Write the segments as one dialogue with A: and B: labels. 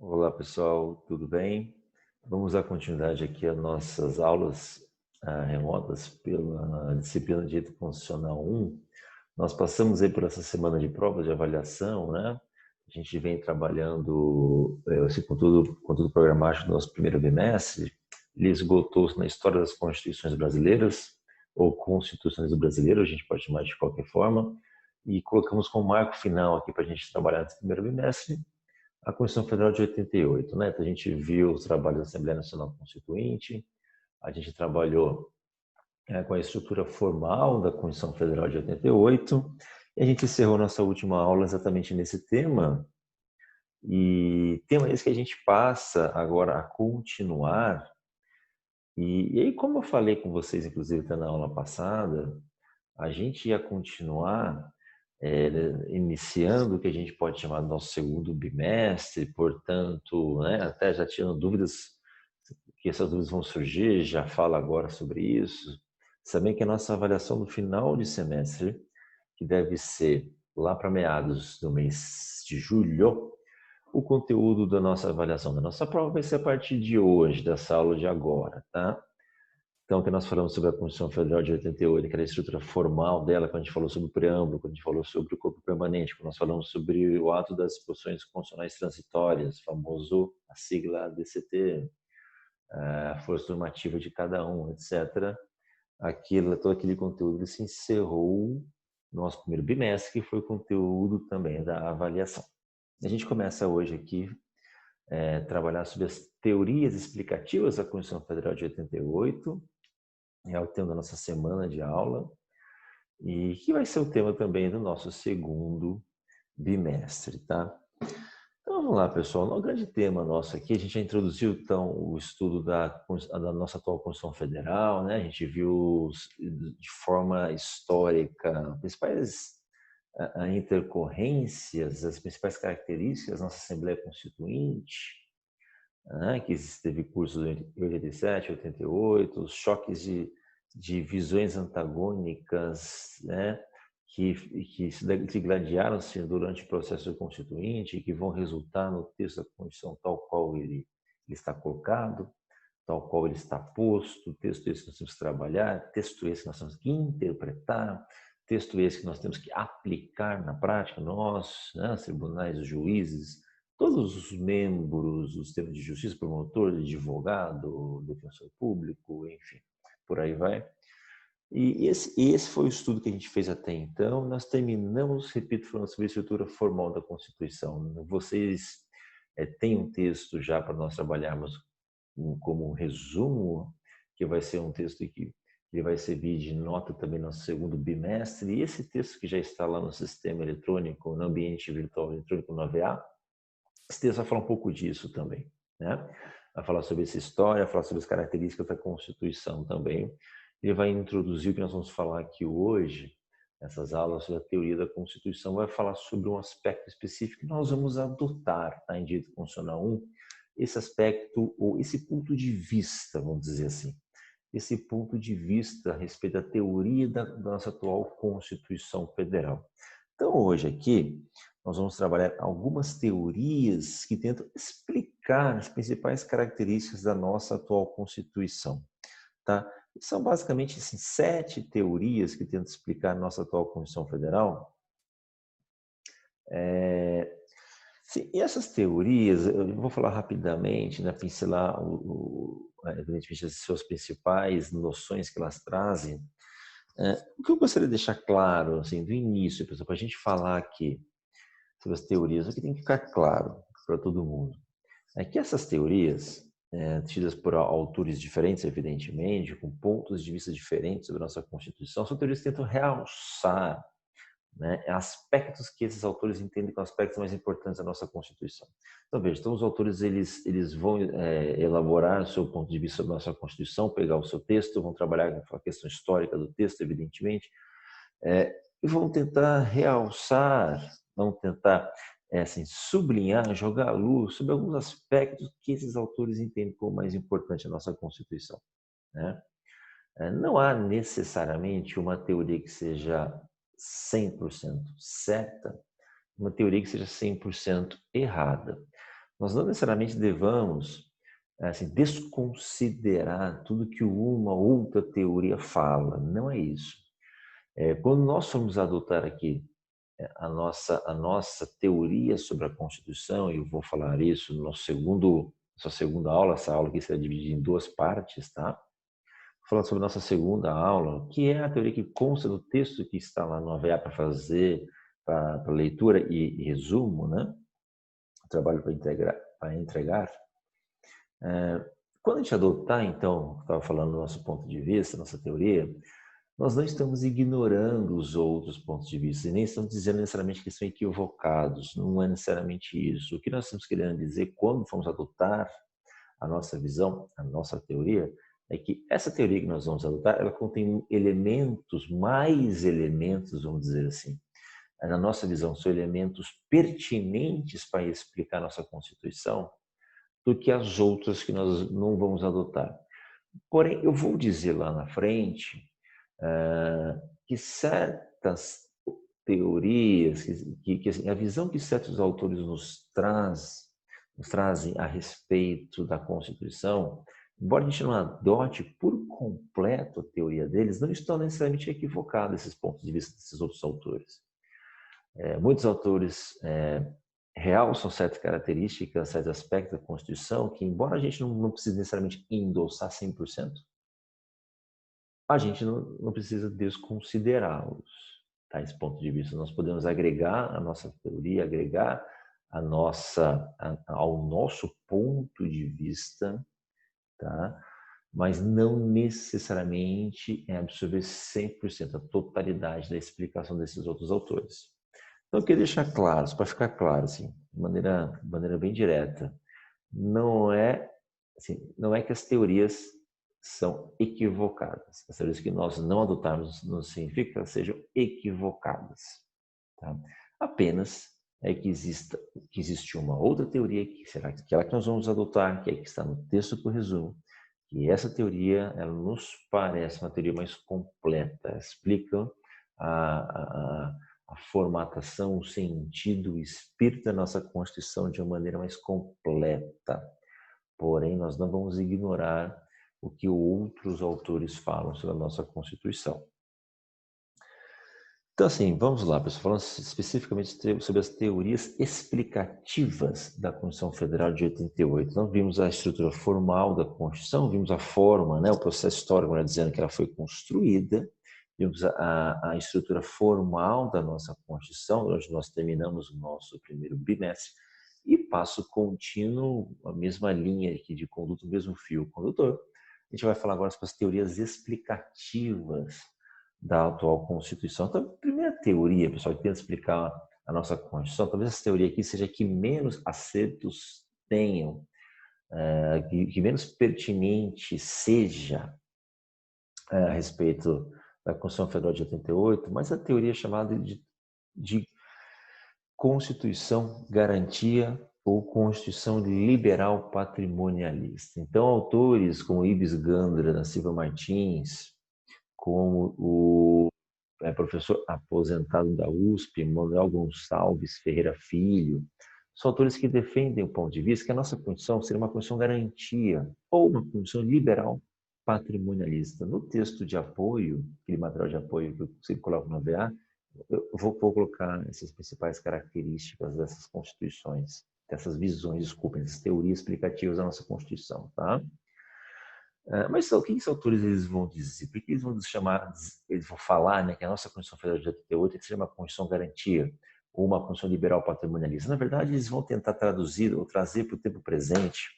A: Olá pessoal, tudo bem? Vamos dar continuidade aqui às nossas aulas remotas pela disciplina de Direito Constitucional 1. Nós passamos aí por essa semana de provas de avaliação, né? A gente vem trabalhando esse conteúdo programático do nosso primeiro bimestre. Ele esgotou-se na história das constituições brasileiras, ou constitucionalismo brasileiro, a gente pode chamar de qualquer forma, e colocamos como marco final aqui para a gente trabalhar nesse primeiro bimestre a Constituição Federal de 88, né? Então, a gente viu os trabalhos da Assembleia Nacional Constituinte, a gente trabalhou com a estrutura formal da Constituição Federal de 88, e a gente encerrou nossa última aula exatamente nesse tema, e tema esse que a gente passa agora a continuar, e aí como eu falei com vocês, inclusive até na aula passada, a gente ia continuar iniciando o que a gente pode chamar do nosso segundo bimestre, portanto, né, até já tinham dúvidas, que essas dúvidas vão surgir, já fala agora sobre isso. Sabem que a nossa avaliação do final de semestre, que deve ser lá para meados do mês de julho, o conteúdo da nossa avaliação da nossa prova vai ser a partir de hoje, dessa aula de agora, tá? Então, que nós falamos sobre a Constituição Federal de 88, que era a estrutura formal dela, quando a gente falou sobre o preâmbulo, quando a gente falou sobre o corpo permanente, quando nós falamos sobre o ato das disposições constitucionais transitórias, famoso a sigla DCT, a força normativa de cada um, etc. Todo aquele conteúdo se encerrou no nosso primeiro bimestre, que foi o conteúdo também da avaliação. A gente começa hoje aqui trabalhar sobre as teorias explicativas da Constituição Federal de 88, é o tema da nossa semana de aula, e que vai ser o tema também do nosso segundo bimestre, tá? Então vamos lá, pessoal. No grande tema nosso aqui, a gente já introduziu então o estudo da nossa atual Constituição Federal, né? A gente viu de forma histórica as principais intercorrências, as principais características da nossa Assembleia Constituinte, né, que teve cursos em 87, 88, os choques de visões antagônicas, né, que se gladiaram-se durante o processo constituinte e que vão resultar no texto da Constituição tal qual ele está colocado, tal qual ele está posto, texto esse que nós temos que trabalhar, texto esse que nós temos que interpretar, texto esse que nós temos que aplicar na prática, nós, né, os tribunais, os juízes, todos os membros do sistema de justiça, promotor, advogado, defensor público, enfim, por aí vai. E esse foi o estudo que a gente fez até então. Nós terminamos, repito, falando sobre a estrutura formal da Constituição. Vocês têm um texto já para nós trabalharmos como um resumo, que vai ser um texto que ele vai servir de nota também no segundo bimestre. E esse texto que já está lá no sistema eletrônico, no ambiente virtual eletrônico no AVA, esse texto vai falar um pouco disso também, né? Vai falar sobre essa história, vai falar sobre as características da Constituição também. Ele vai introduzir o que nós vamos falar aqui hoje, essas aulas sobre a teoria da Constituição, vai falar sobre um aspecto específico que nós vamos adotar, tá, em Direito Constitucional 1, esse aspecto, ou esse ponto de vista, vamos dizer assim, esse ponto de vista a respeito da teoria da nossa atual Constituição Federal. Então, hoje aqui, nós vamos trabalhar algumas teorias que tentam explicar as principais características da nossa atual Constituição, tá? São basicamente assim, 7 teorias que tentam explicar a nossa atual Constituição Federal. Sim, e essas teorias, eu vou falar rapidamente, né, pincelar, evidentemente, as suas principais noções que elas trazem. O que eu gostaria de deixar claro, assim, do início, pessoal, para a gente falar aqui sobre as teorias, o que tem que ficar claro para todo mundo é que essas teorias, tidas por autores diferentes, evidentemente, com pontos de vista diferentes sobre a nossa Constituição, são teorias que tentam realçar, né, aspectos que esses autores entendem como aspectos mais importantes da nossa Constituição. Então, veja, então os autores eles vão elaborar o seu ponto de vista sobre a nossa Constituição, pegar o seu texto, vão trabalhar com a questão histórica do texto, evidentemente, e vão tentar realçar, vão tentar assim, sublinhar, jogar luz sobre alguns aspectos que esses autores entendem como mais importante a nossa Constituição, né? Não há necessariamente uma teoria que seja 100% certa, uma teoria que seja 100% errada. nós não necessariamente devamos assim, desconsiderar tudo que uma outra teoria fala. Não é isso. Quando nós formos adotar aqui a nossa teoria sobre a Constituição, e eu vou falar isso no nossa segunda aula, essa aula aqui será dividida em duas partes, tá? Vou falar sobre a nossa segunda aula, que é a teoria que consta do texto que está lá no AVA para fazer, para leitura e resumo, né? Trabalho para entregar. Quando a gente adotar, então, estava falando do nosso ponto de vista, nossa teoria, nós não estamos ignorando os outros pontos de vista e nem estamos dizendo necessariamente que estão equivocados. Não é necessariamente isso. O que nós estamos querendo dizer quando vamos adotar a nossa visão, a nossa teoria, é que essa teoria que nós vamos adotar, ela contém elementos, mais elementos, vamos dizer assim. Na nossa visão, são elementos pertinentes para explicar a nossa Constituição do que as outras que nós não vamos adotar. Porém, eu vou dizer lá na frente que certas teorias, que assim, a visão que certos autores nos trazem a respeito da Constituição, embora a gente não adote por completo a teoria deles, não estão necessariamente equivocados esses pontos de vista desses outros autores. Muitos autores realçam certas características, certos aspectos da Constituição que, embora a gente não precise necessariamente endossar 100%, a gente não precisa desconsiderá-los, tá? Esse ponto de vista. Nós podemos agregar a nossa teoria, agregar ao nosso ponto de vista, tá? Mas não necessariamente absorver 100%, a totalidade da explicação desses outros autores. Então, eu queria deixar claro, para ficar claro, assim, de maneira bem direta, não é que as teorias são equivocadas. As teorias que nós não adotarmos não significa que elas sejam equivocadas. Tá? Apenas é que existe uma outra teoria, que será aquela que nós vamos adotar, que é que está no texto por resumo, que essa teoria ela nos parece uma teoria mais completa, explica a formatação, o sentido, o espírito da nossa Constituição de uma maneira mais completa. Porém, nós não vamos ignorar o que outros autores falam sobre a nossa Constituição. Então, assim, vamos lá, pessoal, falando especificamente sobre as teorias explicativas da Constituição Federal de 88. Nós vimos a estrutura formal da Constituição, vimos a forma, né, o processo histórico, dizendo que ela foi construída, vimos a estrutura formal da nossa Constituição, onde nós terminamos o nosso primeiro bimestre, e passo contínuo, a mesma linha aqui de conduta, o mesmo fio condutor. A gente vai falar agora sobre as teorias explicativas da atual Constituição. Então, a primeira teoria, pessoal, que tenta explicar a nossa Constituição, talvez essa teoria aqui seja a que menos acertos tenham, que menos pertinente seja a respeito da Constituição Federal de 88, mas a teoria chamada de Constituição Garantia ou Constituição Liberal Patrimonialista. Então, autores como Ives Gandra, da Silva Martins, como o professor aposentado da USP, Manuel Gonçalves Ferreira Filho, são autores que defendem o ponto de vista que a nossa Constituição seria uma Constituição garantia ou uma Constituição liberal patrimonialista. No texto de apoio, aquele material de apoio que eu sempre coloco no AVA, eu vou colocar essas principais características dessas constituições, dessas visões, desculpem, essas teorias explicativas da nossa Constituição, tá? Mas o que esses autores eles vão dizer? Por que eles vão chamar, eles vão falar, né, que a nossa Constituição Federal de 88 seria uma Constituição garantia ou uma Constituição liberal patrimonialista? Na verdade, eles vão tentar traduzir ou trazer para o tempo presente,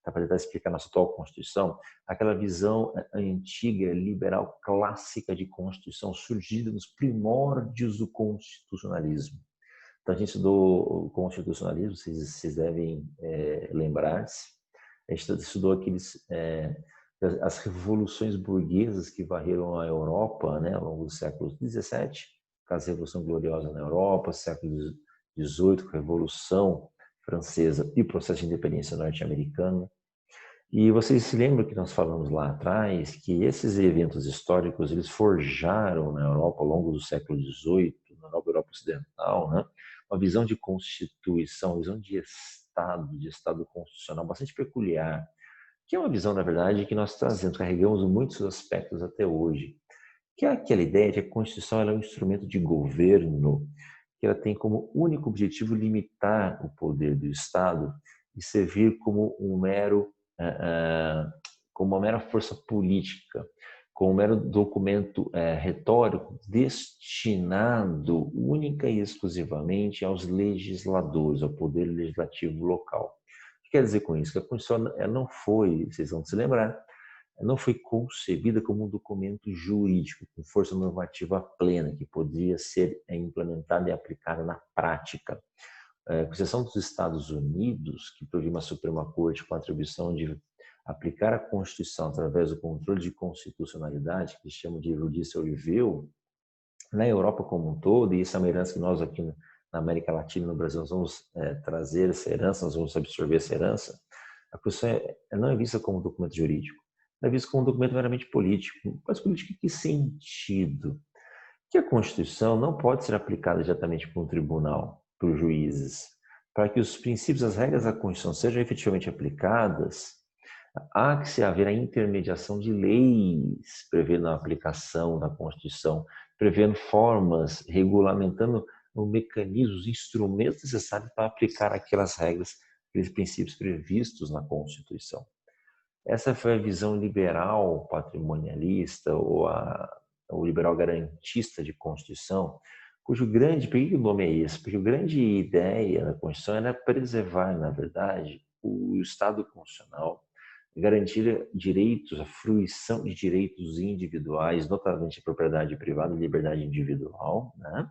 A: para tentar explicar a nossa atual Constituição, aquela visão antiga, liberal, clássica de Constituição, surgida nos primórdios do constitucionalismo. Então, a gente estudou o constitucionalismo, vocês devem lembrar-se. A gente estudou as revoluções burguesas que varreram a Europa, né, ao longo do século XVII, caso a Revolução Gloriosa na Europa, século XVIII, Revolução Francesa e o processo de independência norte-americana. E vocês se lembram que nós falamos lá atrás que esses eventos históricos eles forjaram na Europa ao longo do século XVIII, na Europa Ocidental, né, uma visão de Constituição, uma visão de de Estado constitucional bastante peculiar, que é uma visão, na verdade, que nós trazemos, carregamos muitos aspectos até hoje, que é aquela ideia de que a Constituição ela é um instrumento de governo, que ela tem como único objetivo limitar o poder do Estado e servir como como uma mera força política, como um mero documento retórico destinado única e exclusivamente aos legisladores, ao poder legislativo local. O que quer dizer com isso? Que a Constituição ela não foi, vocês vão se lembrar, não foi concebida como um documento jurídico com força normativa plena que poderia ser implementada e aplicada na prática. Com exceção dos Estados Unidos, que proviu uma Suprema Corte com a atribuição de aplicar a Constituição através do controle de constitucionalidade, que eles chamam de judicial review, na Europa como um todo, e isso é uma herança que nós aqui na América Latina, no Brasil, nós vamos trazer essa herança, nós vamos absorver essa herança, a Constituição não é vista como um documento jurídico, é vista como um documento meramente político. Mas político em que sentido? Que a Constituição não pode ser aplicada diretamente por um tribunal, por juízes. Para que os princípios, as regras da Constituição sejam efetivamente aplicadas, há que se haver a intermediação de leis, prevendo a aplicação da Constituição, prevendo formas, regulamentando o mecanismo, os instrumentos necessários para aplicar aquelas regras, aqueles princípios previstos na Constituição. Essa foi a visão liberal patrimonialista ou o liberal garantista de Constituição, cujo grande, por que o nome é esse? Porque a grande ideia da Constituição era preservar, na verdade, o Estado constitucional, garantir direitos, a fruição de direitos individuais, notadamente a propriedade privada e liberdade individual, né?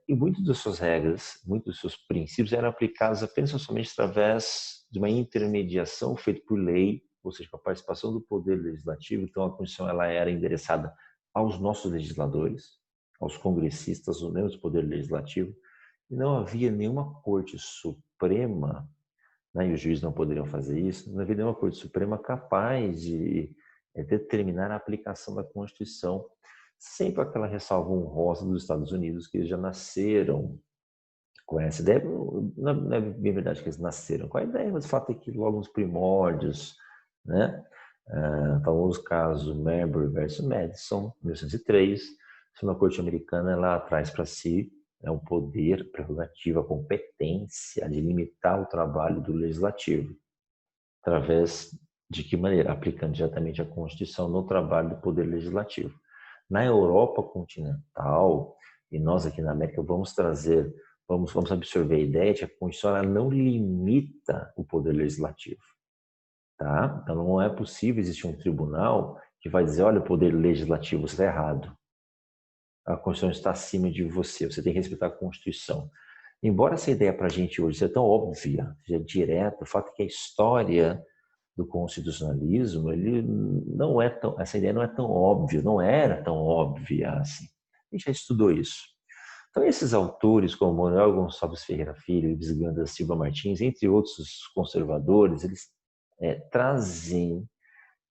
A: E muitas das suas regras, muitos dos seus princípios eram aplicados apenas somente através de uma intermediação feita por lei, ou seja, com a participação do poder legislativo. Então a Constituição ela era endereçada aos nossos legisladores, aos congressistas, aos membros do poder legislativo, e não havia nenhuma Corte Suprema, né, e os juízes não poderiam fazer isso, não havia nenhuma Corte Suprema capaz de determinar a aplicação da Constituição, sempre aquela ressalva honrosa dos Estados Unidos, que eles já nasceram com essa ideia. Não é bem verdade que eles nasceram com a ideia, mas o fato é que logo nos primórdios, né, famoso caso Marbury versus Madison, 1903, a Corte Americana ela traz para si um poder, prerrogativa, competência de limitar o trabalho do legislativo. Através de que maneira? Aplicando diretamente a Constituição no trabalho do poder legislativo. Na Europa continental, e nós aqui na América vamos absorver a ideia de que a Constituição ela não limita o poder legislativo. Tá? Então não é possível existir um tribunal que vai dizer, olha, o poder legislativo está errado. A Constituição está acima de você, você tem que respeitar a Constituição. Embora essa ideia para a gente hoje seja tão óbvia, seja direta, o fato é que a história do constitucionalismo, essa ideia não é tão óbvia, não era tão óbvia assim. A gente já estudou isso. Então, esses autores, como Manuel Gonçalves Ferreira Filho, Ives Gandra Silva Martins, entre outros conservadores, eles trazem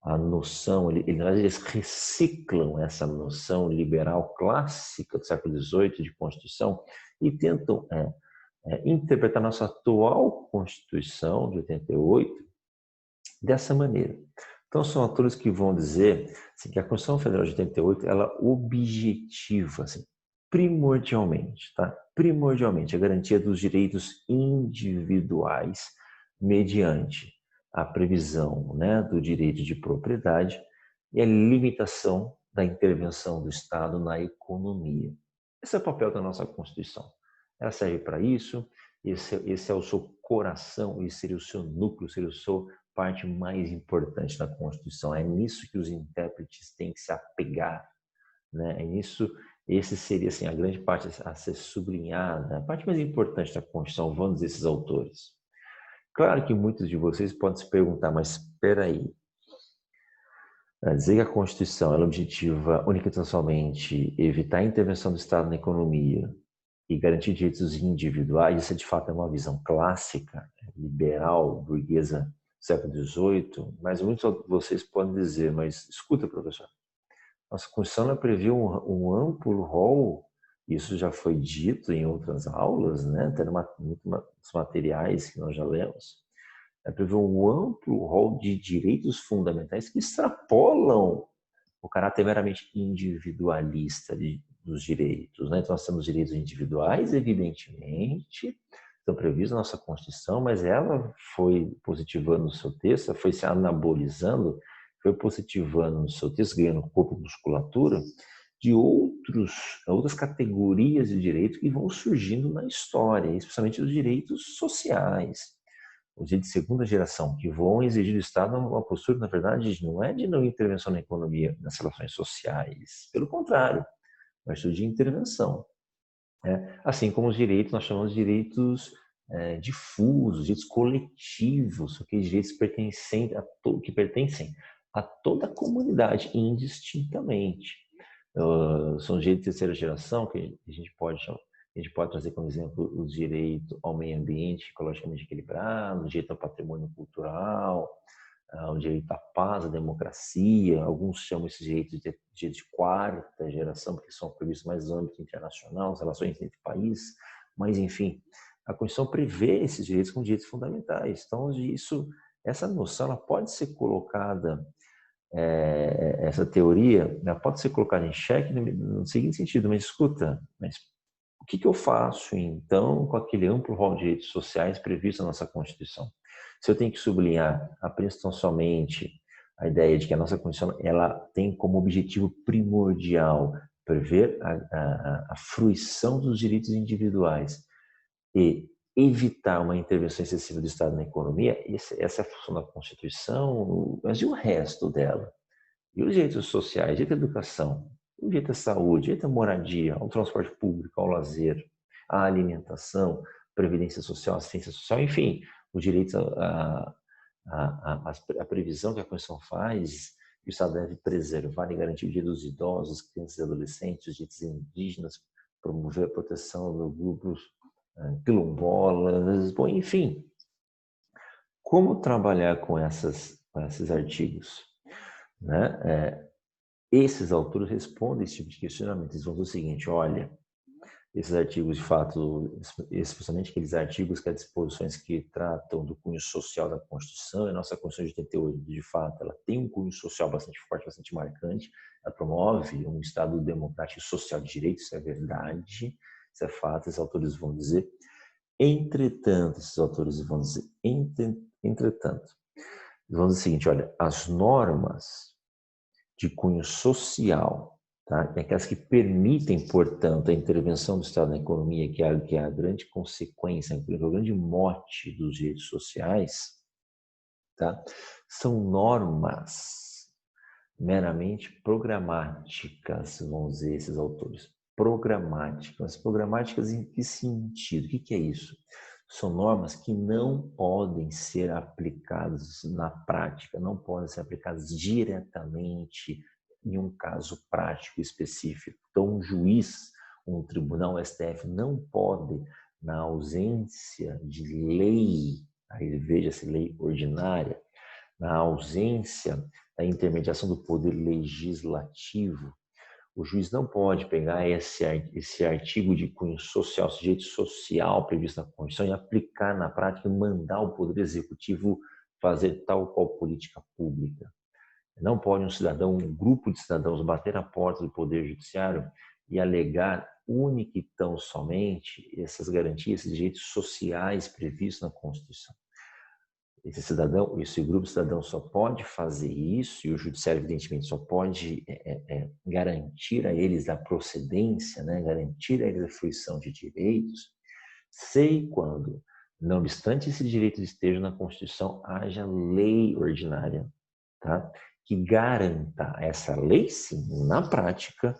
A: a noção, eles reciclam essa noção liberal clássica do século XVIII de Constituição e tentam interpretar nossa atual Constituição de 88 dessa maneira. Então, são autores que vão dizer assim, que a Constituição Federal de 88 ela objetiva, assim, primordialmente a garantia dos direitos individuais mediante a previsão, né, do direito de propriedade e a limitação da intervenção do Estado na economia. Esse é o papel da nossa Constituição. Ela serve para isso, esse é o seu coração, esse seria o seu núcleo, seria a sua parte mais importante da Constituição. É nisso que os intérpretes têm que se apegar, né? É nisso, esse seria assim, a grande parte a ser sublinhada, a parte mais importante da Constituição, vão dizer esses autores. Claro que muitos de vocês podem se perguntar, mas espera aí, dizer que a Constituição ela objetiva única e somente evitar a intervenção do Estado na economia e garantir direitos individuais, isso de fato é uma visão clássica, liberal, burguesa do século XVIII, mas muitos de vocês podem dizer, mas escuta, professor, nossa Constituição prevê um amplo rol Isso já foi dito em outras aulas, né? Tem muitos materiais que nós já lemos. Prevê um amplo rol de direitos fundamentais que extrapolam o caráter meramente individualista dos direitos, né? Então, nós temos direitos individuais, evidentemente, estão previstos na nossa Constituição, mas ela foi positivando no seu texto, foi se anabolizando, foi positivando no seu texto, ganhando corpo e musculatura, de outras categorias de direitos que vão surgindo na história, especialmente os direitos sociais, os direitos de segunda geração, que vão exigir do Estado uma postura, na verdade, não é de não intervenção na economia, nas relações sociais, pelo contrário, mas de intervenção. Assim como os direitos, nós chamamos de direitos difusos, direitos coletivos, aqueles direitos que pertencem a toda a comunidade, indistintamente. São direitos de terceira geração que a gente pode trazer como exemplo o direito ao meio ambiente ecologicamente equilibrado, o direito ao patrimônio cultural, o direito à paz, à democracia. Alguns chamam esses direitos de quarta geração, porque são previstos mais no âmbito internacional, as relações entre países, mas enfim, a Constituição prevê esses direitos como direitos fundamentais. Então, essa noção ela pode ser colocada, essa teoria, ela pode ser colocada em xeque no seguinte sentido: mas escuta, mas o que eu faço então com aquele amplo rol de direitos sociais previsto na nossa Constituição? Se eu tenho que sublinhar apenas tão somente a ideia de que a nossa Constituição ela tem como objetivo primordial prever a fruição dos direitos individuais e evitar uma intervenção excessiva do Estado na economia, essa é a função da Constituição, mas e o resto dela? E os direitos sociais, direito à educação, o direito à saúde, direito à moradia, ao transporte público, ao lazer, à alimentação, previdência social, assistência social, enfim, os direitos, a previsão que a Constituição faz, que o Estado deve preservar e garantir o direito dos idosos, crianças e adolescentes, os direitos indígenas, promover a proteção dos grupos quilombolas, bom, enfim. Como trabalhar com esses artigos? Né? Esses autores respondem esse tipo de questionamento. Eles vão dizer o seguinte: olha, esses artigos, de fato, especialmente aqueles artigos que há disposições que tratam do cunho social da Constituição, e a nossa Constituição de 88, de fato, ela tem um cunho social bastante forte, bastante marcante, ela promove um Estado democrático e social de direitos, isso é verdade, isso é fato, esses autores vão dizer. Entretanto, esses autores vão dizer, entretanto, eles vão dizer o seguinte: olha, as normas de cunho social, tá? Aquelas que permitem, portanto, a intervenção do Estado na economia, que é a grande consequência, que é o grande mote dos direitos sociais, tá? São normas meramente programáticas, vão dizer esses autores. Programáticas. Programáticas em que sentido? O que é isso? São normas que não podem ser aplicadas na prática, não podem ser aplicadas diretamente em um caso prático específico. Então, um juiz, um tribunal, STF, não pode, na ausência de lei, aí veja-se lei ordinária, na ausência da intermediação do poder legislativo, o juiz não pode pegar esse artigo de cunho social, esse direito social previsto na Constituição e aplicar na prática e mandar o Poder Executivo fazer tal qual política pública. Não pode um grupo de cidadãos bater à porta do Poder Judiciário e alegar única e tão somente essas garantias, esses direitos sociais previstos na Constituição. Esse grupo de cidadãos só pode fazer isso, e o judiciário, evidentemente, só pode garantir a eles a procedência, né, garantir a eles a fruição de direitos, se e quando, não obstante esses direitos estejam na Constituição, haja lei ordinária, tá, que garanta essa lei, sim, na prática,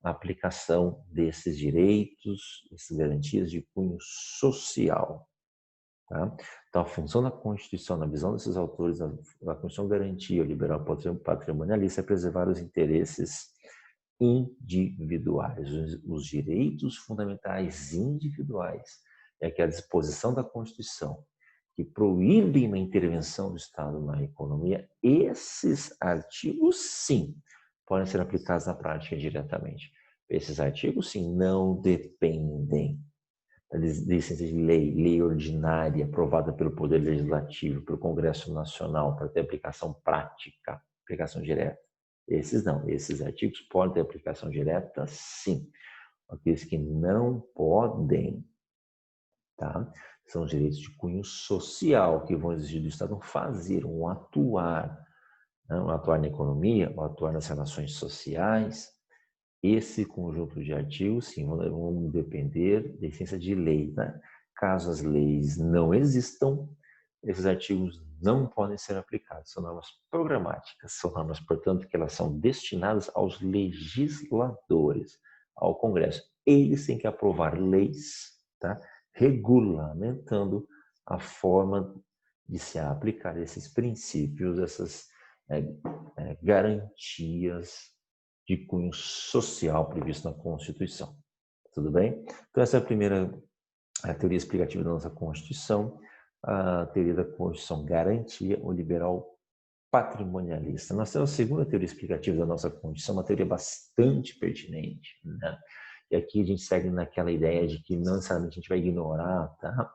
A: a aplicação desses direitos, essas garantias de cunho social. Tá? Então, a função da Constituição, na visão desses autores, a Constituição garantia o liberal patrimonialista é preservar os interesses individuais, os direitos fundamentais individuais. É que a disposição da Constituição que proíbe uma intervenção do Estado na economia, esses artigos, sim, podem ser aplicados na prática diretamente. Esses artigos, sim, não dependem da licença de lei, lei ordinária aprovada pelo Poder Legislativo, pelo Congresso Nacional, para ter aplicação prática, aplicação direta. Esses não, esses artigos podem ter aplicação direta, sim. Aqueles que não podem, tá? São os direitos de cunho social que vão exigir do Estado fazer, atuar, né? Atuar na economia, atuar nas relações sociais. Esse conjunto de artigos, sim, vão depender da licença de lei, né? Caso as leis não existam, esses artigos não podem ser aplicados. São normas programáticas, são normas, portanto, que elas são destinadas aos legisladores, ao Congresso. Eles têm que aprovar leis, tá? Regulamentando a forma de se aplicar esses princípios, essas garantias de cunho social previsto na Constituição. Tudo bem? Então, essa é a primeira teoria explicativa da nossa Constituição. A teoria da Constituição garantia o liberal patrimonialista. Nós temos a segunda teoria explicativa da nossa Constituição, uma teoria bastante pertinente, né? E aqui a gente segue naquela ideia de que não necessariamente a gente vai ignorar, tá?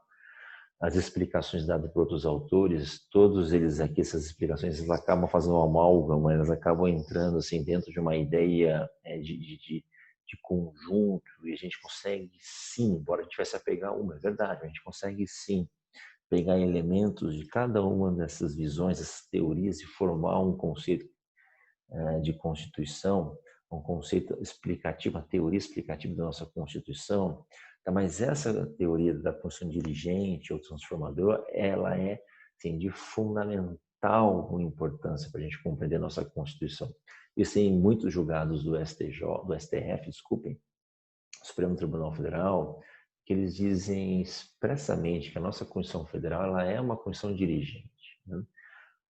A: As explicações dadas por outros autores, todos eles aqui, essas explicações, elas acabam fazendo uma amálgama, elas acabam entrando assim dentro de uma ideia de conjunto, e a gente consegue sim, embora a gente vai se apegar a uma, é verdade, a gente consegue sim pegar elementos de cada uma dessas visões, dessas teorias e formar um conceito de Constituição, um conceito explicativo, a teoria explicativa da nossa Constituição. Mas essa teoria da Constituição dirigente ou transformadora, ela é assim, de fundamental importância para a gente compreender a nossa Constituição. Isso em muitos julgados do STF, desculpem, Supremo Tribunal Federal, que eles dizem expressamente que a nossa Constituição Federal ela é uma Constituição dirigente, né?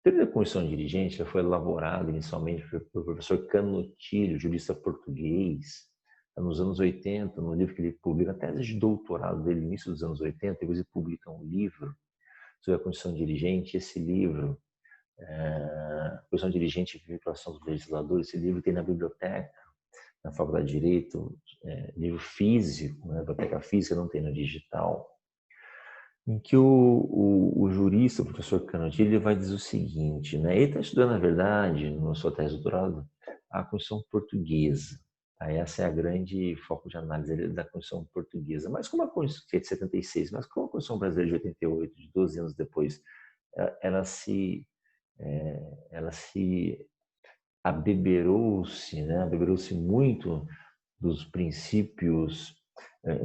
A: A teoria da Constituição dirigente foi elaborada inicialmente pelo professor Canutilho, jurista português, nos anos 80, no livro que ele publica, a tese de doutorado dele, no início dos anos 80, depois ele publica um livro sobre a Constituição dirigente. Esse livro, Constituição dirigente e vinculação dos legisladores, esse livro tem na biblioteca, na Faculdade de Direito, livro físico, na biblioteca física, não tem no digital, em que o jurista, o professor Canutilho, ele vai dizer o seguinte, né? Ele está estudando, na verdade, na sua tese de doutorado, a Constituição Portuguesa. Essa é a grande foco de análise da Constituição Portuguesa. Mas como a Constituição, que é de 76, mas como a Constituição Brasileira de 88, de 12 anos depois, ela se abeberou-se, né? Abeberou-se muito dos princípios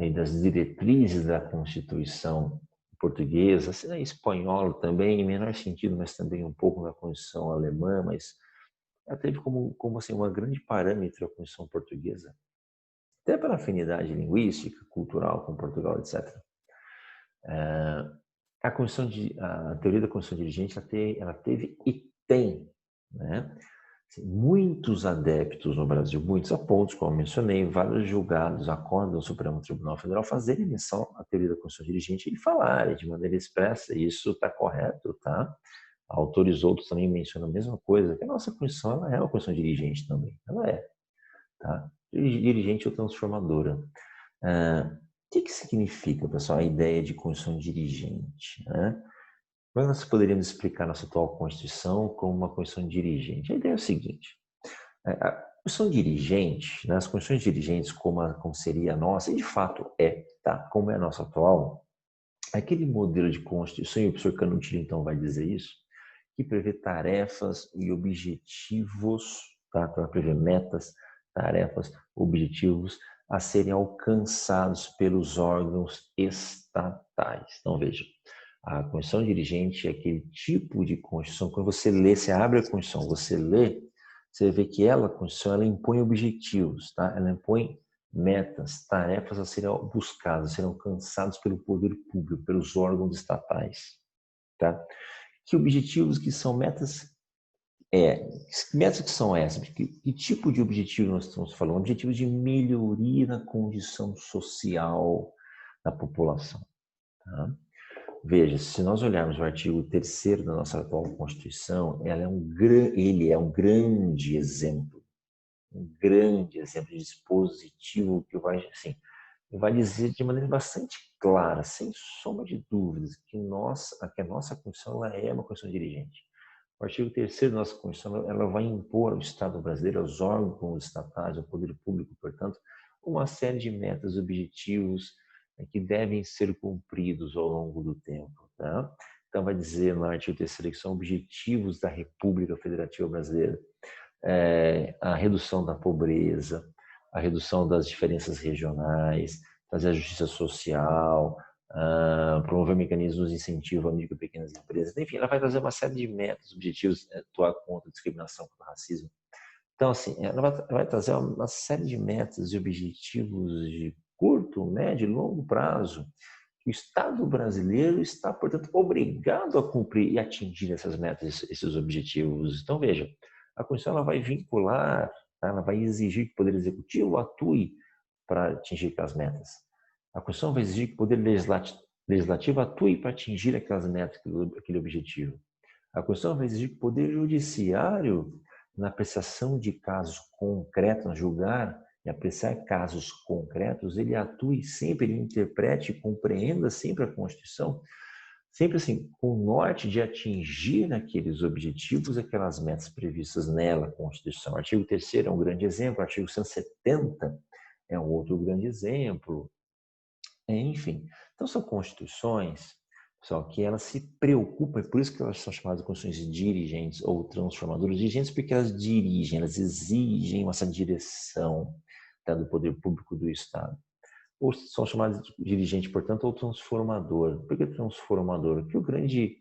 A: e das diretrizes da Constituição portuguesa, assim, espanhola também, em menor sentido, mas também um pouco na Constituição alemã, mas ela teve como assim, uma grande parâmetro a Constituição portuguesa, até pela afinidade linguística, cultural com Portugal, etc. A teoria da Constituição dirigente ela teve e tem, né? Assim, muitos adeptos no Brasil, muitos a pontos, como eu mencionei, vários julgados acordam o Supremo Tribunal Federal fazerem menção à teoria da Constituição dirigente e falarem de maneira expressa, isso está correto, tá? Autores outros também mencionam a mesma coisa, que a nossa Constituição ela é uma Constituição dirigente também, ela é, tá? Dirigente ou transformadora. O que significa, pessoal, a ideia de Constituição dirigente, né? Como nós poderíamos explicar nossa atual Constituição como uma Constituição dirigente? A ideia é o seguinte, a Constituição dirigente, né, as Constituições dirigentes, como seria a nossa, e de fato tá? Como é a nossa atual, aquele modelo de Constituição, e o professor Canutilho então vai dizer isso, que prevê tarefas e objetivos, tá? Para prever metas, tarefas, objetivos a serem alcançados pelos órgãos estatais. Então, veja, a Constituição dirigente é aquele tipo de Constituição, quando você lê, você abre a Constituição, você lê, você vê que a Constituição, ela impõe objetivos, tá? Ela impõe metas, tarefas a serem buscadas, a serem alcançadas pelo poder público, pelos órgãos estatais, tá? Que objetivos que são metas? Metas que são essas? Que tipo de objetivo nós estamos falando? Objetivos de melhoria na condição social da população, tá? Veja, se nós olharmos o artigo 3º da nossa atual Constituição, ele é um grande exemplo um grande exemplo de dispositivo que vai, assim, vai dizer de maneira bastante clara, sem sombra de dúvidas, que a nossa Constituição ela é uma Constituição dirigente. O artigo 3º da nossa Constituição ela vai impor ao Estado brasileiro, aos órgãos estatais, ao poder público, portanto, uma série de metas, objetivos que devem ser cumpridos ao longo do tempo. Tá? Então, vai dizer no artigo 3º que são objetivos da República Federativa Brasileira, a redução da pobreza, a redução das diferenças regionais, fazer a justiça social, promover mecanismos de incentivo a micro e pequenas empresas. Enfim, ela vai trazer uma série de metas, objetivos, atuar contra a discriminação, contra o racismo. Então, assim, ela vai trazer uma série de metas e objetivos de curto, médio e longo prazo que o Estado brasileiro está, portanto, obrigado a cumprir e atingir essas metas, esses objetivos. Então, veja, a Constituição ela vai vincular, ela vai exigir que o Poder Executivo atue para atingir aquelas metas. A Constituição vai exigir que o Poder Legislativo atue para atingir aquelas metas, aquele objetivo. A Constituição vai exigir que o Poder Judiciário, na apreciação de casos concretos, julgar e apreciar casos concretos, ele atue sempre, ele interprete e compreenda sempre a Constituição, sempre assim, com o norte de atingir aqueles objetivos, aquelas metas previstas nela, a Constituição. O artigo 3º é um grande exemplo, o artigo 170 é um outro grande exemplo. Enfim, então são constituições, só que elas se preocupam, é por isso que elas são chamadas de constituições dirigentes ou transformadoras. Dirigentes porque elas dirigem, elas exigem essa direção do poder público do Estado. Ou são chamadas de dirigente, portanto, ou transformador. Por que transformador? Porque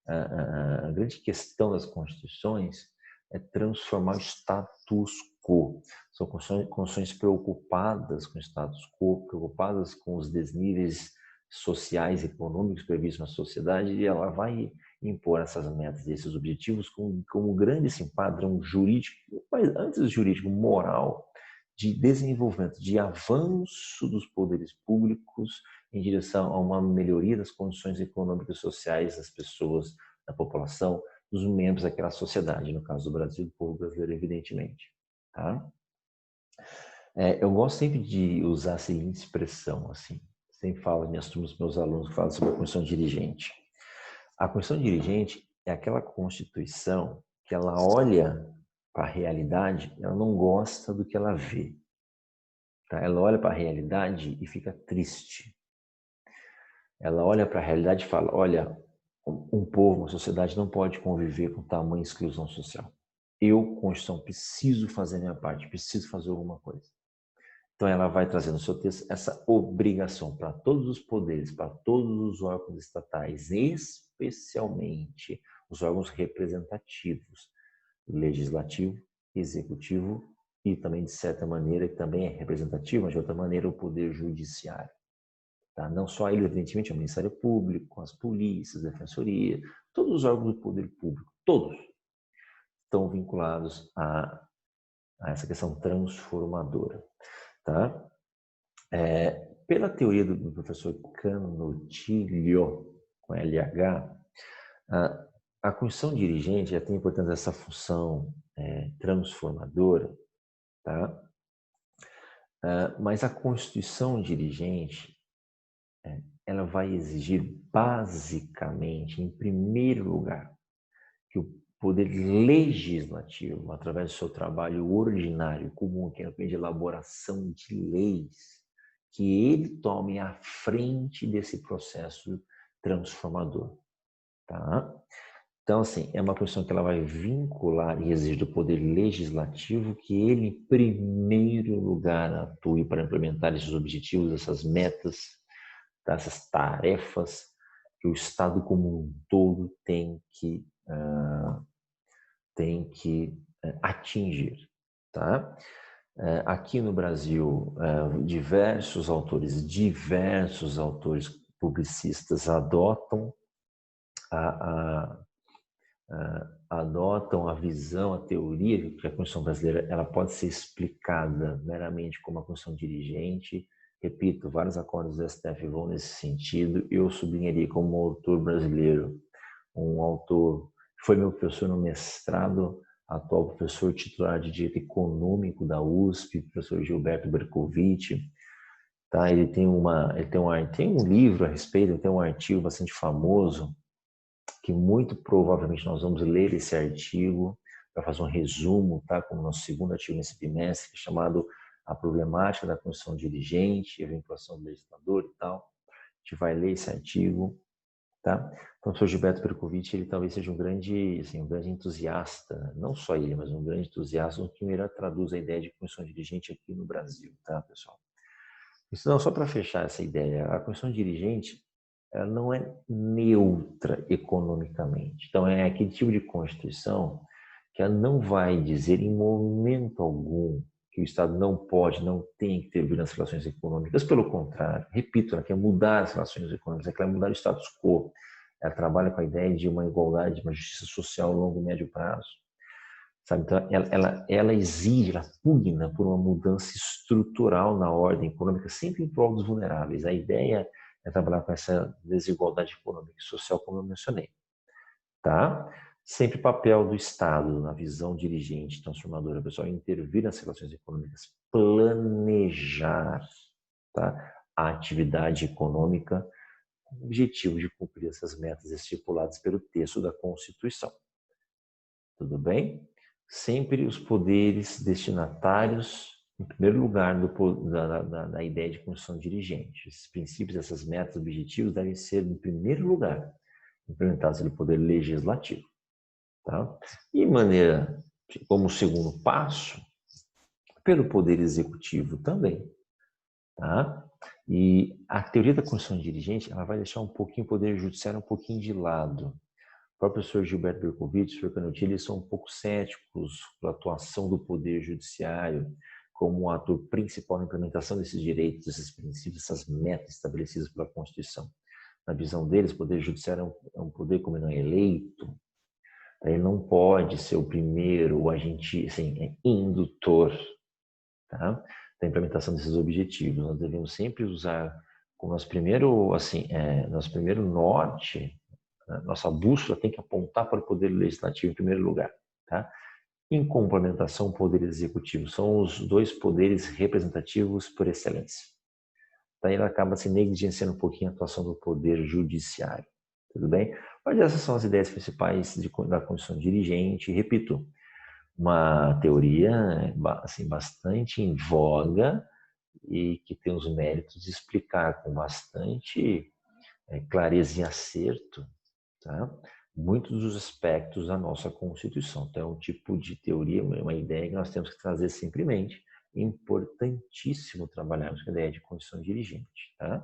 A: a grande questão das constituições é transformar o status quo. São constituições preocupadas com o status quo, preocupadas com os desníveis sociais e econômicos previstos na sociedade, e ela vai impor essas metas, esses objetivos como grande assim, padrão jurídico, mas antes do jurídico, moral, de desenvolvimento, de avanço dos poderes públicos em direção a uma melhoria das condições econômicas e sociais das pessoas, da população, dos membros daquela sociedade, no caso do Brasil, do povo brasileiro, evidentemente. Tá? Eu gosto sempre de usar a seguinte expressão, assim, sempre falo nas minhas turmas, meus alunos falam sobre a Constituição dirigente. A Constituição dirigente é aquela Constituição que ela olha para a realidade, ela não gosta do que ela vê. Tá? Ela olha para a realidade e fica triste. Ela olha para a realidade e fala, olha, um povo, uma sociedade não pode conviver com tamanha exclusão social. Eu, Constituição, preciso fazer a minha parte, preciso fazer alguma coisa. Então ela vai trazer no seu texto essa obrigação para todos os poderes, para todos os órgãos estatais, especialmente os órgãos representativos, legislativo, executivo e também, de certa maneira, que também é representativo, mas de outra maneira, o poder judiciário. Tá? Não só ele, evidentemente, é o Ministério Público, as polícias, a defensoria, todos os órgãos do poder público, todos estão vinculados a essa questão transformadora. Tá? Pela teoria do professor Canutilho, com LH, a Constituição dirigente já tem, portanto, essa função transformadora, tá? Mas a Constituição dirigente ela vai exigir basicamente, em primeiro lugar, que o poder legislativo, através do seu trabalho ordinário, comum, que é de elaboração de leis, que ele tome a frente desse processo transformador. Tá? Então, assim, é uma questão que ela vai vincular e exigir do poder legislativo que ele, em primeiro lugar, atue para implementar esses objetivos, essas metas, dessas tarefas que o Estado como um todo tem que atingir. Tá? Aqui no Brasil, diversos autores publicistas adotam a visão, a teoria de que a Constituição brasileira ela pode ser explicada meramente como uma Constituição dirigente. Repito, vários acordos do STF vão nesse sentido. Eu sublinharia como autor brasileiro, um autor que foi meu professor no mestrado, atual professor titular de Direito Econômico da USP, professor Gilberto Bercovitch. Tá? Ele tem um livro a respeito, ele tem um artigo bastante famoso, que muito provavelmente nós vamos ler esse artigo para fazer um resumo, tá? Como nosso segundo artigo nesse bimestre, chamado A Problemática da Constituição Dirigente, a Vinculação do Legislador e tal. A gente vai ler esse artigo, tá? Então, o professor Gilberto Bercovitch, ele talvez seja um grande entusiasta, não só ele, mas um grande entusiasta, que melhor traduz a ideia de Constituição Dirigente aqui no Brasil, tá, pessoal? Isso não, só para fechar essa ideia, a Constituição Dirigente, ela não é neutra economicamente. Então, é aquele tipo de Constituição que ela não vai dizer em momento algum que o Estado não pode, não tem que intervir nas relações econômicas. Pelo contrário, repito, ela quer mudar as relações econômicas, ela quer mudar o status quo. Ela trabalha com a ideia de uma igualdade, de uma justiça social a longo e médio prazo. Sabe? Então, ela exige, ela pugna por uma mudança estrutural na ordem econômica, sempre em prol dos vulneráveis. A ideia é trabalhar com essa desigualdade econômica e social, como eu mencionei. Tá? Sempre papel do Estado, na visão dirigente, transformadora, pessoal, intervir nas relações econômicas, planejar, tá? A atividade econômica com o objetivo de cumprir essas metas estipuladas pelo texto da Constituição. Tudo bem? Sempre os poderes destinatários, em primeiro lugar, da ideia de Constituição dirigente. Esses princípios, essas metas, objetivos devem ser, em primeiro lugar, implementados pelo Poder Legislativo. Tá? E maneira, como segundo passo, pelo Poder Executivo também. Tá? E a teoria da Constituição dirigente, ela vai deixar um pouquinho o Poder Judiciário um pouquinho de lado. O próprio professor Gilberto Bercovitch, o professor Canutini, eles são um pouco céticos com a atuação do Poder Judiciário como um ator principal na implementação desses direitos, desses princípios, essas metas estabelecidas pela Constituição. Na visão deles, o Poder Judiciário é um poder, como ele não é eleito, ele não pode ser o primeiro, o agente, assim, indutor, tá? Da implementação desses objetivos. Nós devemos sempre usar como nosso primeiro, nosso primeiro norte. Nossa bússola tem que apontar para o Poder Legislativo em primeiro lugar. Tá? Em complementação, o Poder Executivo são os dois poderes representativos por excelência. Daí ele acaba se negligenciando um pouquinho a atuação do Poder Judiciário. Tudo bem? Mas essas são as ideias principais da Constituição dirigente. Repito, uma teoria assim, bastante em voga e que tem os méritos de explicar com bastante clareza e acerto, tá? Muitos dos aspectos da nossa Constituição. Então, é um tipo de teoria, uma ideia que nós temos que trazer sempre em mente. É importantíssimo trabalharmos com a ideia de Constituição dirigente. Tá?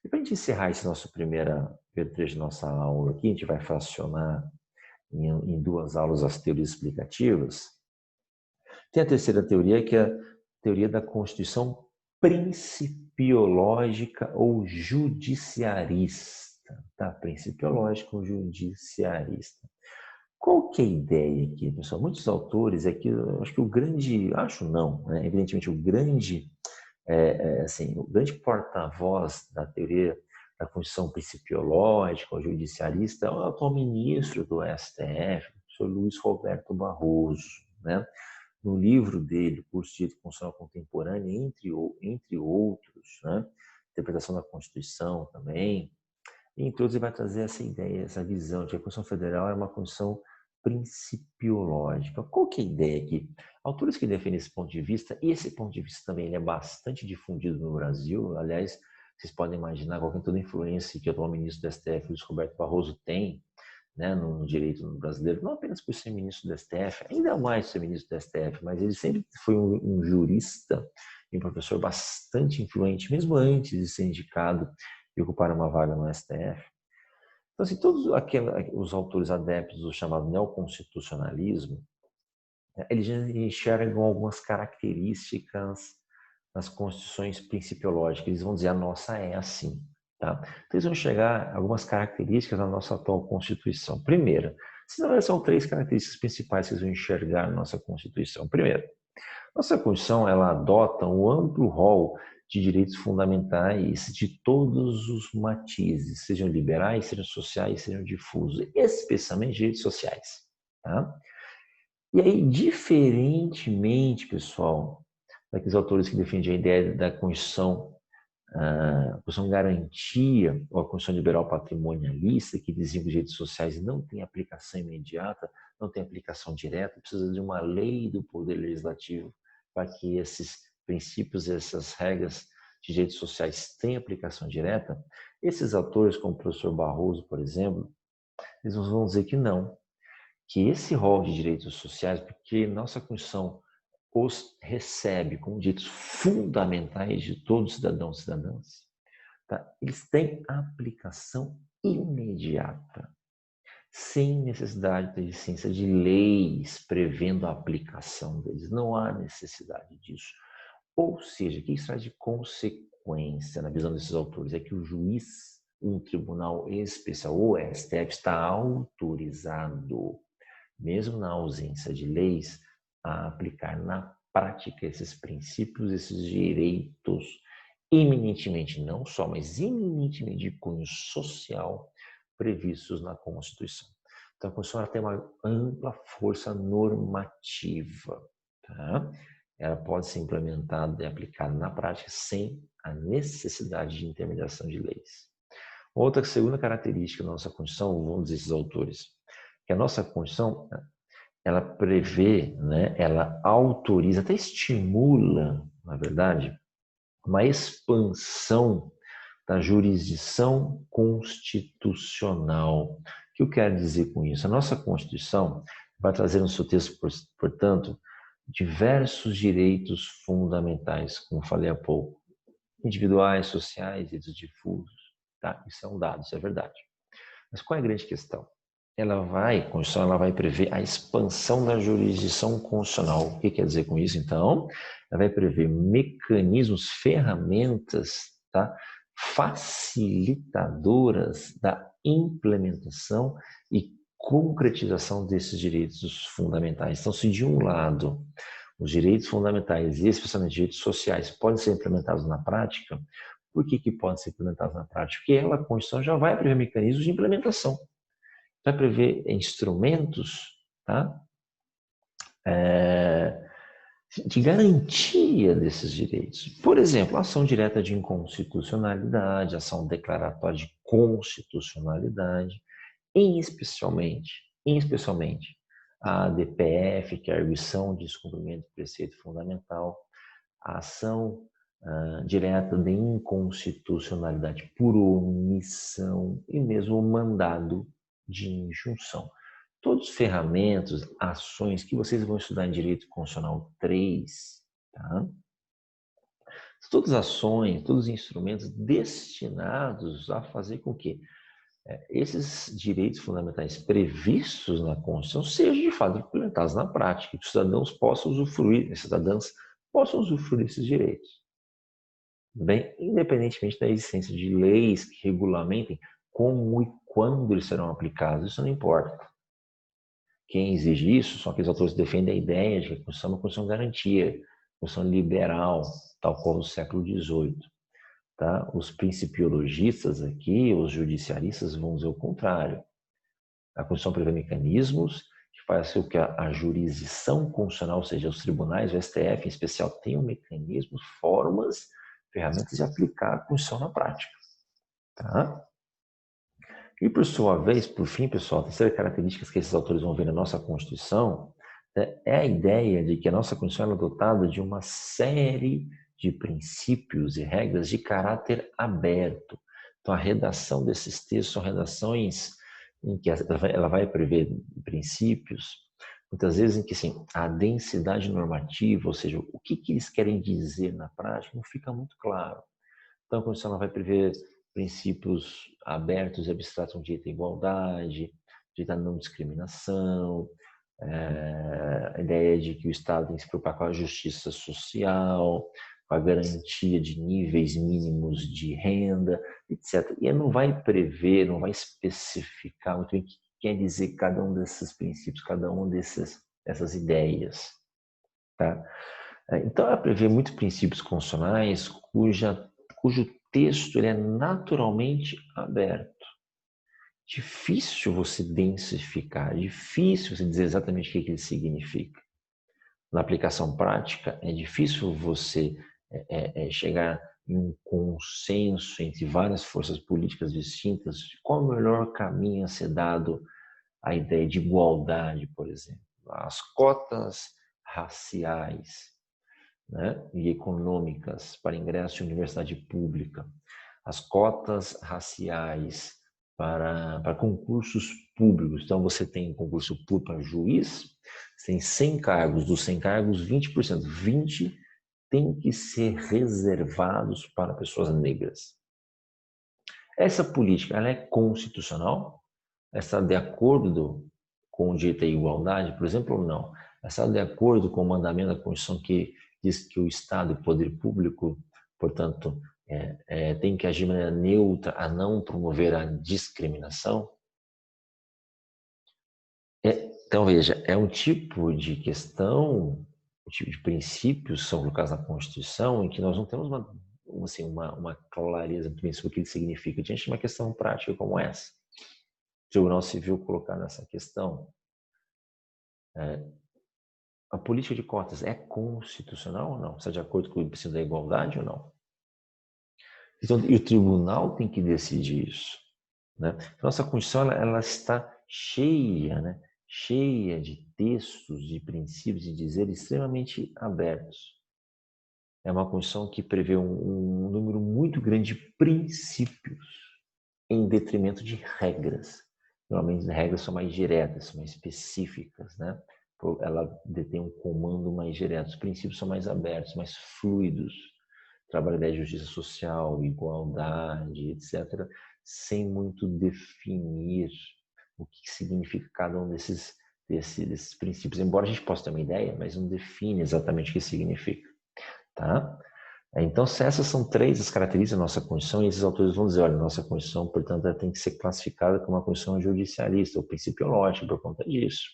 A: E para a gente encerrar esse nosso primeiro trecho da nossa aula aqui, a gente vai fracionar em duas aulas as teorias explicativas. Tem a terceira teoria, que é a teoria da Constituição principiológica ou judiciarista. Tá? Principiológica ou judiciarista. Qual que é a ideia aqui, pessoal? Muitos autores aqui, acho que o grande, acho não, né? Evidentemente o grande porta-voz da teoria da Constituição principiológica ou judiciarista é o atual ministro do STF, o professor Luiz Roberto Barroso, né? No livro dele, Curso de Direito Constitucional Contemporâneo, entre outros, né? Interpretação da Constituição também, entre outros, ele vai trazer essa ideia, essa visão de que a Constituição Federal é uma Constituição principiológica. Qual que é a ideia aqui? Autores que defendem esse ponto de vista, e esse ponto de vista também ele é bastante difundido no Brasil, aliás, vocês podem imaginar qual que é toda a influência que o atual ministro do STF, Luiz Roberto Barroso, tem, né, no direito brasileiro, não apenas por ser ministro do STF, ainda mais por ser ministro do STF, mas ele sempre foi um jurista e um professor bastante influente, mesmo antes de ser indicado e ocupar uma vaga no STF. Então, assim, todos os autores adeptos do chamado neoconstitucionalismo, eles enxergam algumas características nas constituições principiológicas. Eles vão dizer, a nossa é assim. Tá? Então, eles vão enxergar algumas características da nossa atual Constituição. Primeira, são três características principais que eles vão enxergar na nossa Constituição. Primeiro, nossa Constituição ela adota um amplo rol de direitos fundamentais de todos os matizes, sejam liberais, sejam sociais, sejam difusos, especialmente direitos sociais. Tá? E aí, diferentemente, pessoal, daqueles autores que defendem a ideia da Constituição, a Constituição garantia, ou a Constituição liberal patrimonialista, que diziam que os direitos sociais não têm aplicação imediata, não têm aplicação direta, precisa de uma lei do Poder Legislativo para que esses princípios, essas regras de direitos sociais tenham aplicação direta. Esses autores, como o professor Barroso, por exemplo, eles vão dizer que não, que esse rol de direitos sociais, porque nossa Constituição os recebe como direitos fundamentais de todos os cidadãos e cidadãs, tá? Eles têm aplicação imediata, sem necessidade da existência de leis prevendo a aplicação deles. Não há necessidade disso. Ou seja, o que isso traz de consequência, na visão desses autores, é que o juiz, um tribunal especial, ou STF, está autorizado, mesmo na ausência de leis, a aplicar na prática esses princípios, esses direitos, eminentemente, não só, mas eminentemente de cunho social, previstos na Constituição. Então, a Constituição tem uma ampla força normativa. Tá? Ela pode ser implementada e aplicada na prática sem a necessidade de intermediação de leis. Outra segunda característica da nossa Constituição, vão dizer esses autores, que a nossa Constituição, ela prevê, né, ela autoriza, até estimula, na verdade, uma expansão da jurisdição constitucional. O que eu quero dizer com isso? A nossa Constituição vai trazer no seu texto, portanto, diversos direitos fundamentais, como falei há pouco, individuais, sociais, direitos difusos. Tá? Isso é um dado, isso é verdade. Mas qual é a grande questão? A Constituição ela vai prever a expansão da jurisdição constitucional. O que quer dizer com isso, então? Ela vai prever mecanismos, ferramentas, tá? Facilitadoras da implementação e concretização desses direitos fundamentais. Então, se de um lado os direitos fundamentais e especialmente direitos sociais podem ser implementados na prática, por que podem ser implementados na prática? Porque a Constituição já vai prever mecanismos de implementação, vai prever instrumentos, tá? De garantia desses direitos. Por exemplo, ação direta de inconstitucionalidade, ação declaratória de constitucionalidade, especialmente a ADPF, que é a arguição de descumprimento do preceito fundamental, a ação direta de inconstitucionalidade por omissão e mesmo o mandado de injunção. Todas as ferramentas, ações que vocês vão estudar em Direito Constitucional 3, tá? Todas as ações, todos os instrumentos destinados a fazer com que esses direitos fundamentais previstos na Constituição sejam de fato implementados na prática, que os cidadãos possam usufruir, as cidadãs possam usufruir desses direitos. Bem, independentemente da existência de leis que regulamentem como e quando eles serão aplicados, isso não importa. Quem exige isso são aqueles autores que defendem a ideia de que a Constituição é uma Constituição garantia, Constituição liberal, tal qual do século XVIII. Tá? Os principiologistas aqui, os judiciaristas, vão dizer o contrário. A Constituição prevê mecanismos que fazem com que a jurisdição constitucional, ou seja, os tribunais, o STF em especial, tenham mecanismos, formas, ferramentas de aplicar a Constituição na prática. Tá? E, por sua vez, por fim, pessoal, a terceira característica que esses autores vão ver na nossa Constituição é a ideia de que a nossa Constituição é dotada de uma série de princípios e regras de caráter aberto. Então, a redação desses textos são redações em que ela vai prever princípios, muitas vezes em que assim, a densidade normativa, ou seja, o que eles querem dizer na prática, não fica muito claro. Então, a Constituição vai prever princípios abertos e abstratos como direito à igualdade, direito à não discriminação, a ideia de que o Estado tem que se preocupar com a justiça social, com a garantia de níveis mínimos de renda, etc. E não vai prever, não vai especificar muito bem o que quer dizer cada um desses princípios, cada um dessas ideias. Tá? Então, ela prevê muitos princípios constitucionais cujo texto ele é naturalmente aberto, difícil você densificar, difícil você dizer exatamente o que ele significa. Na aplicação prática, é difícil você chegar em um consenso entre várias forças políticas distintas de qual o melhor caminho a ser dado à ideia de igualdade, por exemplo. As cotas raciais, né, e econômicas para ingresso em universidade pública, as cotas raciais para concursos públicos. Então, você tem concurso público para juiz, você tem 100 cargos, dos 100 cargos, 20%, 20 tem que ser reservados para pessoas negras. Essa política, ela é constitucional? Está de acordo com o direito à igualdade, por exemplo, ou não? Está de acordo com o mandamento da Constituição que diz que o Estado e o poder público, portanto, tem que agir de maneira neutra a não promover a discriminação? Então, veja, é um tipo de questão, um tipo de princípios são colocados na Constituição em que nós não temos uma clareza muito bem sobre o que ele significa diante de uma questão prática como essa. O Tribunal Civil colocar nessa questão. A política de cotas é constitucional ou não? Está de acordo com o princípio da igualdade ou não? Então, e o tribunal tem que decidir isso, né? Nossa Constituição ela está cheia, né? Cheia de textos, de princípios e dizeres extremamente abertos. É uma Constituição que prevê um número muito grande de princípios em detrimento de regras. Normalmente as regras são mais diretas, são mais específicas, né? Ela detém um comando mais direto. Os princípios são mais abertos, mais fluidos. Trabalho da justiça social, igualdade, etc., sem muito definir o que significa cada um desses princípios. Embora a gente possa ter uma ideia, mas não define exatamente o que significa. Tá? Então, se essas são três as características da nossa Constituição, e esses autores vão dizer, olha, nossa Constituição, portanto, ela tem que ser classificada como uma Constituição judicialista, ou principiológica, por conta disso.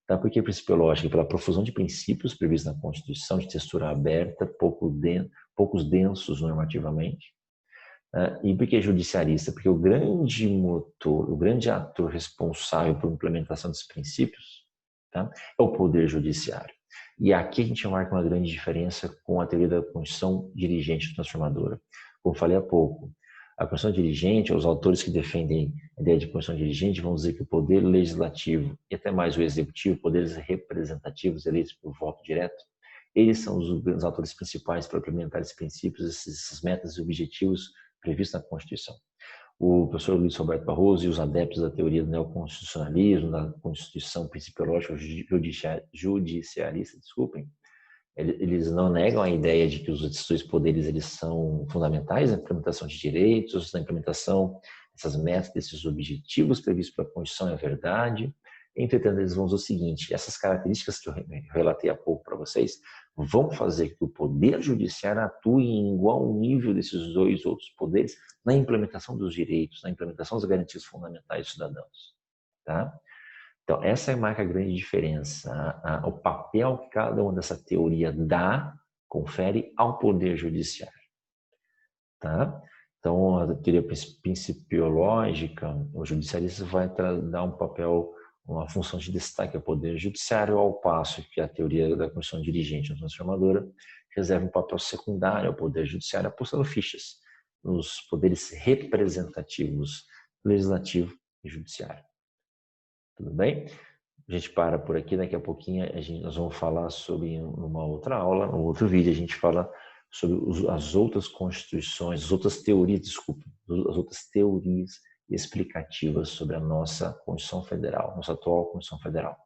A: Tá? Por que principiológica? Pela profusão de princípios previstos na Constituição, de textura aberta, poucos densos normativamente. E por que judicialista? Porque o grande motor, o grande ator responsável por implementação desses princípios, tá, é o Poder Judiciário. E aqui a gente marca uma grande diferença com a teoria da Constituição dirigente transformadora. Como falei há pouco, a Constituição dirigente, os autores que defendem a ideia de Constituição dirigente vão dizer que o Poder Legislativo e até mais o Executivo, poderes representativos eleitos por voto direto, eles são os autores principais para implementar esses princípios, esses metas e objetivos previstos na Constituição. O professor Luiz Roberto Barroso e os adeptos da teoria do neoconstitucionalismo, da Constituição principiológica judicialista, desculpem, eles não negam a ideia de que os dois poderes eles são fundamentais na implementação de direitos, na implementação dessas metas, desses objetivos previstos pela Constituição, é verdade. Entretanto, eles vão dizer o seguinte, essas características que eu relatei há pouco para vocês vão fazer que o Poder Judiciário atue em igual nível desses dois outros poderes na implementação dos direitos, na implementação das garantias fundamentais dos cidadãos. Tá? Então, essa marca a grande diferença, o papel que cada uma dessa teoria dá, confere ao Poder Judiciário. Tá? Então, a teoria principiológica, o judicialista vai dar um papel, uma função de destaque ao Poder Judiciário, ao passo que a teoria da Constituição dirigente transformadora reserva um papel secundário ao Poder Judiciário, apostando fichas nos poderes representativos, legislativo e judiciário. Tudo bem? A gente para por aqui, daqui a pouquinho nós vamos falar sobre uma outra aula, um outro vídeo, a gente fala sobre as outras constituições, as outras teorias, desculpa, as outras teorias explicativas sobre a nossa Constituição Federal, nossa atual Constituição Federal.